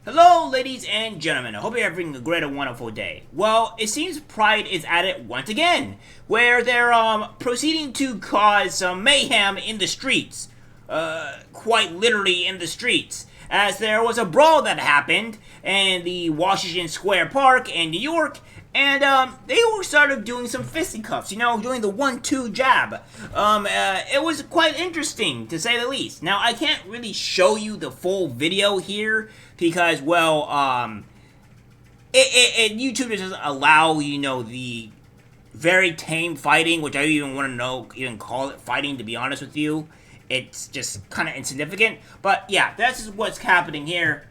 Hello, ladies and gentlemen. I hope you're having a great and wonderful day. Well, it seems Pride is at it once again, where they're proceeding to cause some mayhem in the streets, quite literally in the streets, as there was a brawl that happened in the Washington Square Park in New York. And they were started doing some fisticuffs, doing the 1-2 jab. It was quite interesting, to say the least. Now, I can't really show you the full video here because, well, YouTube doesn't allow, the very tame fighting, which I don't even want to even call it fighting, to be honest with you. It's just kind of insignificant. But yeah, that's what's happening here.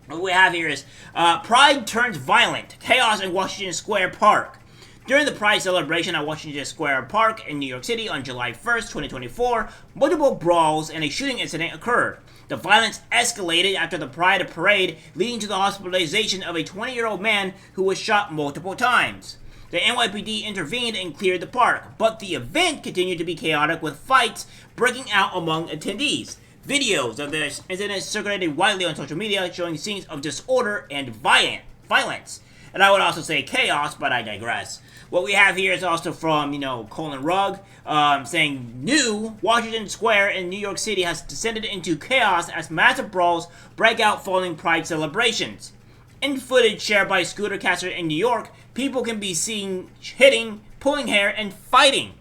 What we have here is Pride turns violent. Chaos in Washington Square Park. During the Pride celebration at Washington Square Park in New York City on July 1st, 2024, multiple brawls and a shooting incident occurred. The violence escalated after the Pride parade, leading to the hospitalization of a 20-year-old man who was shot multiple times. The NYPD intervened and cleared the park, but the event continued to be chaotic with fights breaking out among attendees. Videos of this incident circulated widely on social media, showing scenes of disorder and violence. And I would also say chaos, but I digress. What we have here is also from, Colin Rugg, saying, New Washington Square in New York City has descended into chaos as massive brawls break out following Pride celebrations. In footage shared by Scooter Caster in New York, people can be seen hitting, pulling hair, and fighting.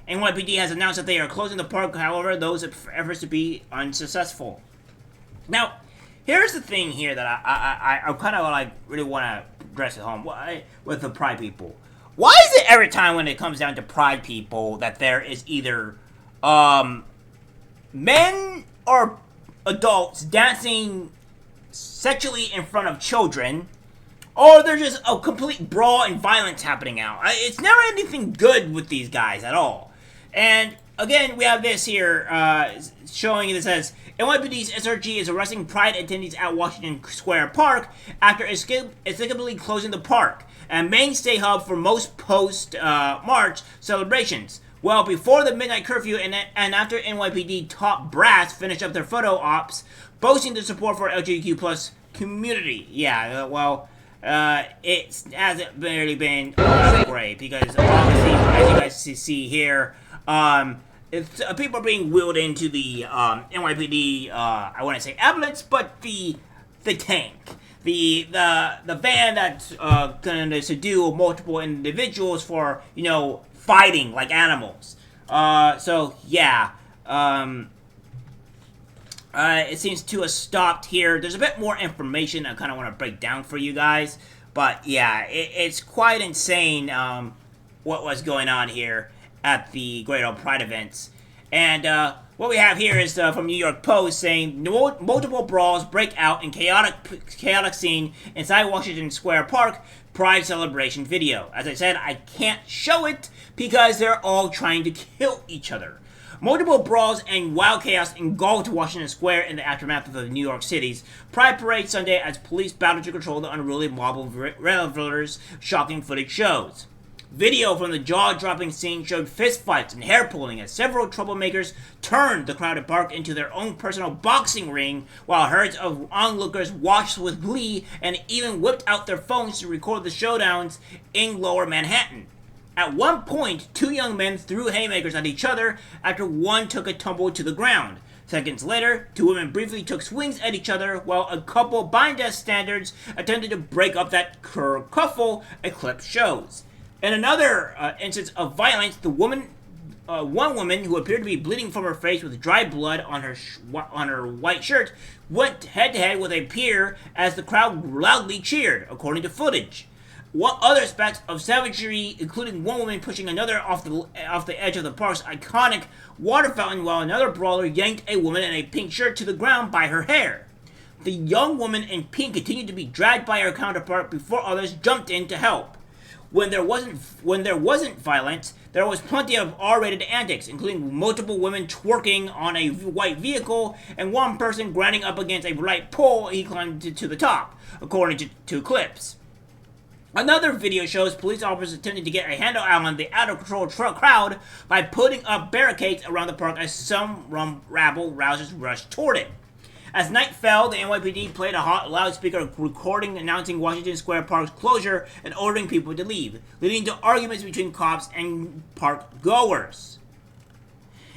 NYPD has announced that they are closing the park, however, those efforts to be unsuccessful. Now, here's the thing here that I kind of really want to address at home with the Pride people. Why is it every time when it comes down to Pride people that there is either men or adults dancing sexually in front of children, or there's just a complete brawl and violence happening out? It's never anything good with these guys at all. And again, we have this here showing it says NYPD's SRG is arresting Pride attendees at Washington Square Park after inexplicably closing the park, a mainstay hub for most post-March celebrations. Well, before the midnight curfew and after NYPD top brass finished up their photo ops, boasting their support for LGBTQ plus community. Yeah, it hasn't really been great because obviously, as you guys see here, people are being wheeled into the NYPD. I wouldn't say ambulance, but the tank, the van that's gonna subdue multiple individuals for fighting like animals. So yeah. It seems to have stopped here. There's a bit more information I kind of want to break down for you guys. But yeah, it's quite insane what was going on here at the Great Old Pride events. And what we have here is from New York Post saying, multiple brawls break out in chaotic scene inside Washington Square Park Pride celebration video. As I said, I can't show it because they're all trying to kill each other. Multiple brawls and wild chaos engulfed Washington Square in the aftermath of the New York City's Pride Parade Sunday as police battled to control the unruly mob of revelers, shocking footage shows. Video from the jaw-dropping scene showed fistfights and hair-pulling as several troublemakers turned the crowded park into their own personal boxing ring, while herds of onlookers watched with glee and even whipped out their phones to record the showdowns in Lower Manhattan. At one point, two young men threw haymakers at each other after one took a tumble to the ground. Seconds later, two women briefly took swings at each other while a couple bystanders attempted to break up that kerfuffle a clip shows. In another instance of violence, one woman who appeared to be bleeding from her face with dry blood on her white shirt went head-to-head with a peer as the crowd loudly cheered, according to footage. Other spects of savagery, including one woman pushing another off the edge of the park's iconic water fountain, while another brawler yanked a woman in a pink shirt to the ground by her hair. The young woman in pink continued to be dragged by her counterpart before others jumped in to help. When there wasn't violence, there was plenty of R-rated antics, including multiple women twerking on a white vehicle and one person grinding up against a light pole he climbed to the top, according to clips. Another video shows police officers attempting to get a handle on the out-of-control crowd by putting up barricades around the park as some rabble-rousers rushed toward it. As night fell, the NYPD played a hot loudspeaker recording announcing Washington Square Park's closure and ordering people to leave, leading to arguments between cops and park goers.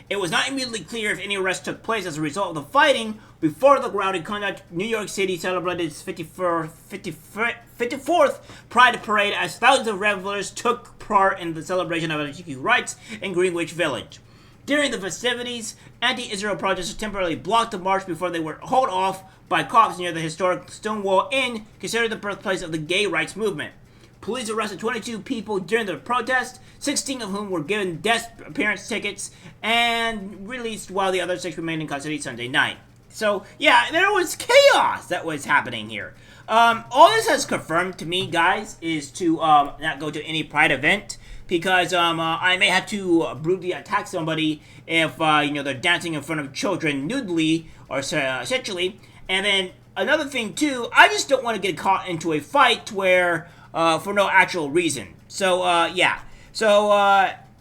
It was not immediately clear if any arrests took place as a result of the fighting. Before the rowdy conduct, New York City celebrated its 54th Pride Parade as thousands of revelers took part in the celebration of LGBTQ rights in Greenwich Village. During the festivities, anti-Israel protesters temporarily blocked the march before they were hauled off by cops near the historic Stonewall Inn, considered the birthplace of the gay rights movement. Police arrested 22 people during the protest, 16 of whom were given death appearance tickets and released while the other 6 remained in custody Sunday night. So, yeah, there was chaos that was happening here. All this has confirmed to me, guys, is to not go to any Pride event because I may have to brutally attack somebody if, they're dancing in front of children nudely or sexually. And then another thing, too, I just don't want to get caught into a fight where... for no actual reason. So, yeah. So,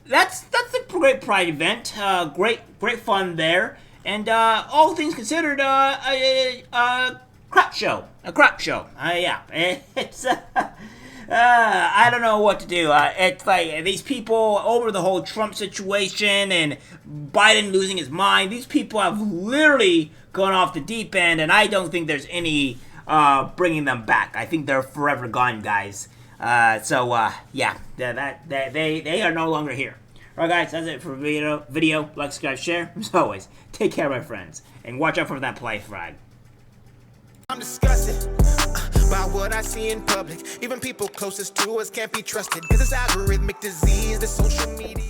that's a great Pride event. Great fun there. And, all things considered, a crap show. A crap show. Yeah. It's, I don't know what to do. It's like, these people, over the whole Trump situation and Biden losing his mind, these people have literally gone off the deep end, and I don't think there's any... bringing them back. I think they're forever gone, guys. Yeah, they are no longer here. Alright, guys, that's it for the video. Like, subscribe, share. As always, take care, my friends, and watch out for that play flag. I'm disgusted by what I see in public. Even people closest to us can't be trusted. Cause it's algorithmic disease, the social media.